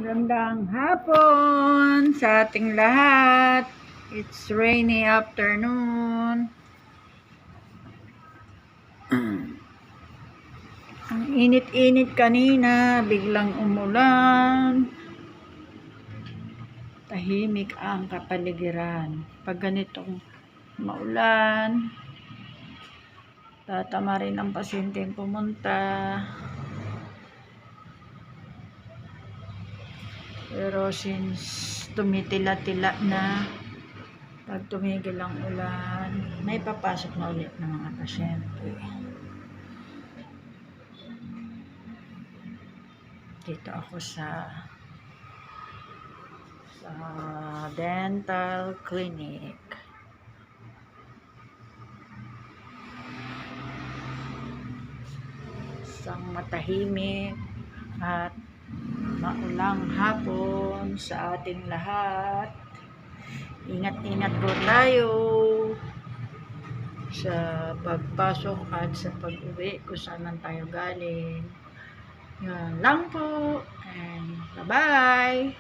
Magandang hapon sa ating lahat. It's rainy afternoon. Ang init-init kanina, biglang umulan. Tahimik ang kapaligiran. Pag ganitong maulan, tatama rin ang pasyenteng pumunta. Pero since tumitila-tila na, pag tumigil ang ulan, may papasok na ulit ng mga pasyente. Dito ako sa dental clinic. Isang matahimik at maulang hapon sa ating lahat. Ingat-ingat po tayo sa pagpasok at sa pag-uwi kung saan man tayo galing. Yan lang po, and bye-bye!